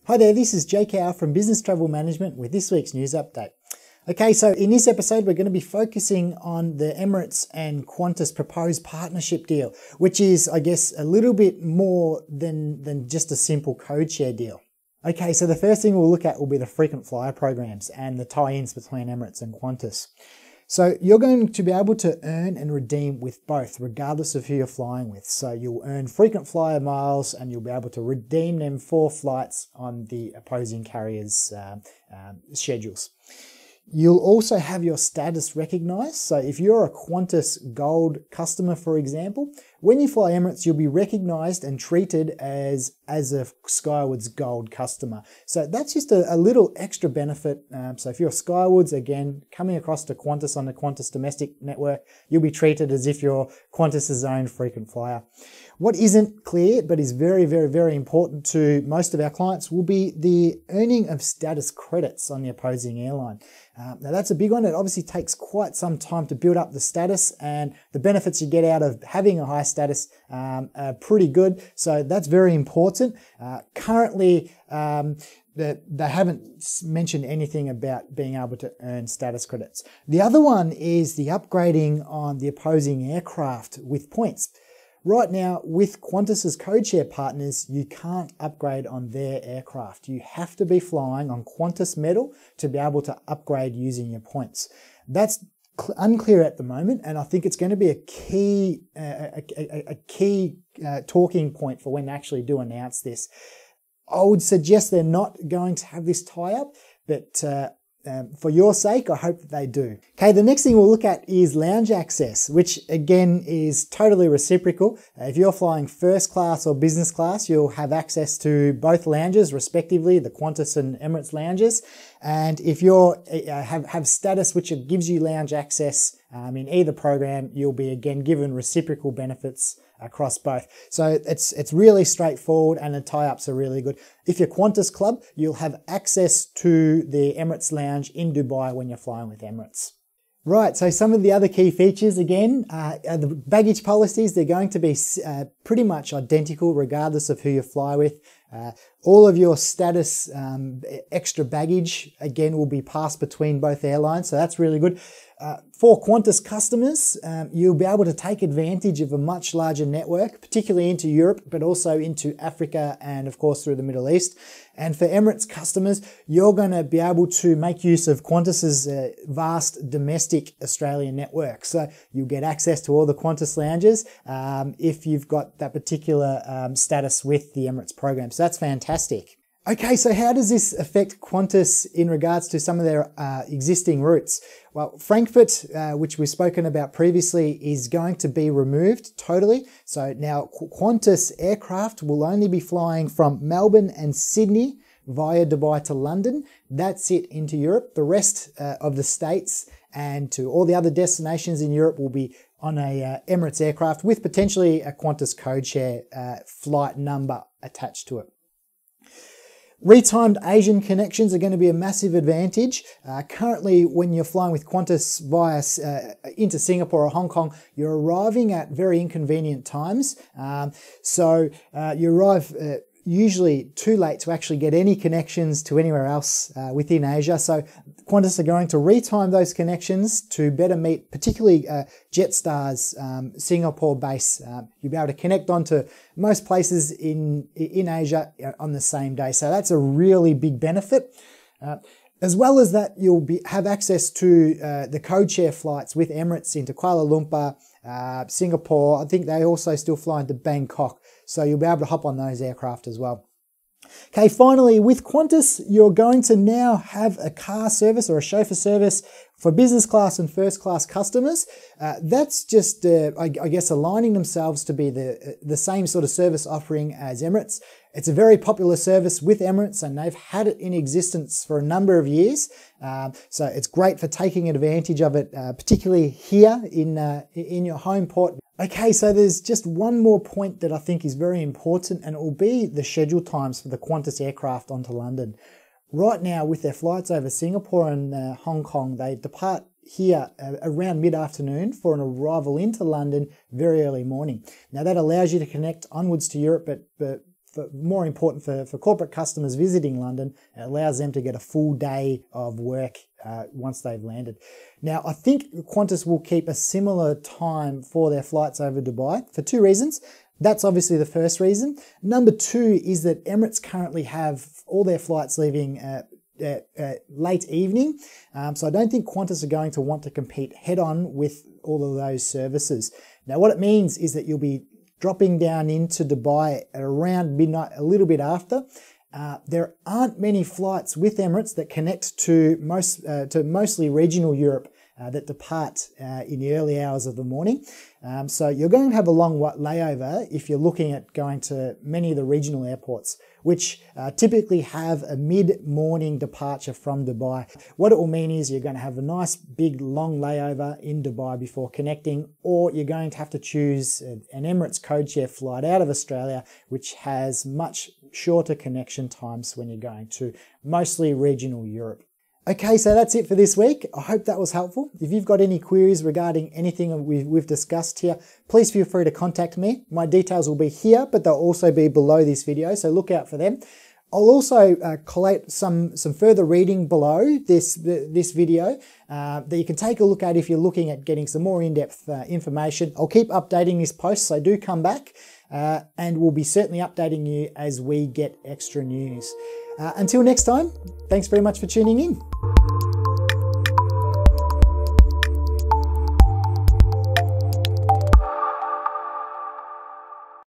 Hi there, this is Jake Howe from Business Travel Management with this week's news update. Okay, so in this episode, we're going to be focusing on the Emirates and Qantas proposed partnership deal, which is, I guess, a little bit more than just a simple code share deal. Okay, so the first thing we'll look at will be the frequent flyer programs and the tie-ins between Emirates and Qantas. So you're going to be able to earn and redeem with both, regardless of who you're flying with. So you'll earn frequent flyer miles and you'll be able to redeem them for flights on the opposing carriers' schedules. You'll also have your status recognised. So if you're a Qantas Gold customer, for example, when you fly Emirates, you'll be recognised and treated as a Skywards Gold customer. So that's just a little extra benefit. So if you're Skywards, again, coming across to Qantas on the Qantas domestic network, you'll be treated as if you're Qantas's own frequent flyer. What isn't clear, but is very, very, very important to most of our clients, will be the earning of status credits on the opposing airline. Now that's a big one. It obviously takes quite some time to build up the status, and the benefits you get out of having a high status are pretty good. So that's very important. Currently, they haven't mentioned anything about being able to earn status credits. The other one is the upgrading on the opposing aircraft with points. Right now, with Qantas's codeshare partners, you can't upgrade on their aircraft. You have to be flying on Qantas metal to be able to upgrade using your points. That's unclear at the moment, and I think it's going to be a key talking point for when they actually do announce this. I would suggest they're not going to have this tie-up, but for your sake, I hope that they do. Okay, the next thing we'll look at is lounge access, which again is totally reciprocal. If you're flying first class or business class, you'll have access to both lounges respectively, the Qantas and Emirates lounges. And if you have status which gives you lounge access in either program, you'll be again given reciprocal benefits across both. So it's really straightforward, and the tie-ups are really good. If you're Qantas Club, you'll have access to the Emirates Lounge in Dubai when you're flying with Emirates. Right, so some of the other key features again, the baggage policies, they're going to be pretty much identical regardless of who you fly with. All of your status extra baggage, again, will be passed between both airlines, so that's really good. For Qantas customers, you'll be able to take advantage of a much larger network, particularly into Europe, but also into Africa and of course through the Middle East. And for Emirates customers, you're going to be able to make use of Qantas's vast domestic Australian network. So you'll get access to all the Qantas lounges if you've got that particular status with the Emirates program. So that's fantastic. Okay, so how does this affect Qantas in regards to some of their existing routes? Well, Frankfurt, which we've spoken about previously, is going to be removed totally. So now Qantas aircraft will only be flying from Melbourne and Sydney via Dubai to London. That's it into Europe. The rest of the states and to all the other destinations in Europe will be on a Emirates aircraft with potentially a Qantas codeshare flight number attached to it. Retimed Asian connections are going to be a massive advantage. Currently, when you're flying with Qantas into Singapore or Hong Kong, you're arriving at very inconvenient times. So you arrive usually too late to actually get any connections to anywhere else within Asia. So Qantas are going to retime those connections to better meet particularly Jetstar's Singapore base. You'll be able to connect onto most places in Asia on the same day. So that's a really big benefit. As well as that, you'll have access to the codeshare flights with Emirates into Kuala Lumpur, Singapore. I think they also still fly into Bangkok. So you'll be able to hop on those aircraft as well. Okay, finally, with Qantas, you're going to now have a car service or a chauffeur service for business class and first class customers. That's just, I guess, aligning themselves to be the same sort of service offering as Emirates. It's a very popular service with Emirates, and they've had it in existence for a number of years. So it's great for taking advantage of it, particularly here in your home port. Okay, so there's just one more point that I think is very important, and it will be the schedule times for the Qantas aircraft onto London. Right now, with their flights over Singapore and Hong Kong, they depart here around mid-afternoon for an arrival into London very early morning. Now that allows you to connect onwards to Europe at more important for corporate customers visiting London. It allows them to get a full day of work once they've landed. Now, I think Qantas will keep a similar time for their flights over Dubai for two reasons. That's obviously the first reason. Number two is that Emirates currently have all their flights leaving late evening. So I don't think Qantas are going to want to compete head on with all of those services. Now, what it means is that you'll be dropping down into Dubai at around midnight, a little bit after. There aren't many flights with Emirates that connect to mostly regional Europe that depart in the early hours of the morning. So you're going to have a long layover if you're looking at going to many of the regional airports, which typically have a mid-morning departure from Dubai. What it will mean is you're going to have a nice big long layover in Dubai before connecting, or you're going to have to choose an Emirates codeshare flight out of Australia, which has much shorter connection times when you're going to mostly regional Europe. Okay, so that's it for this week. I hope that was helpful. If you've got any queries regarding anything we've discussed here, please feel free to contact me. My details will be here, but they'll also be below this video, so look out for them. I'll also collate some further reading below this video that you can take a look at if you're looking at getting some more in-depth information. I'll keep updating this post, so do come back, and we'll be certainly updating you as we get extra news. Until next time, thanks very much for tuning in.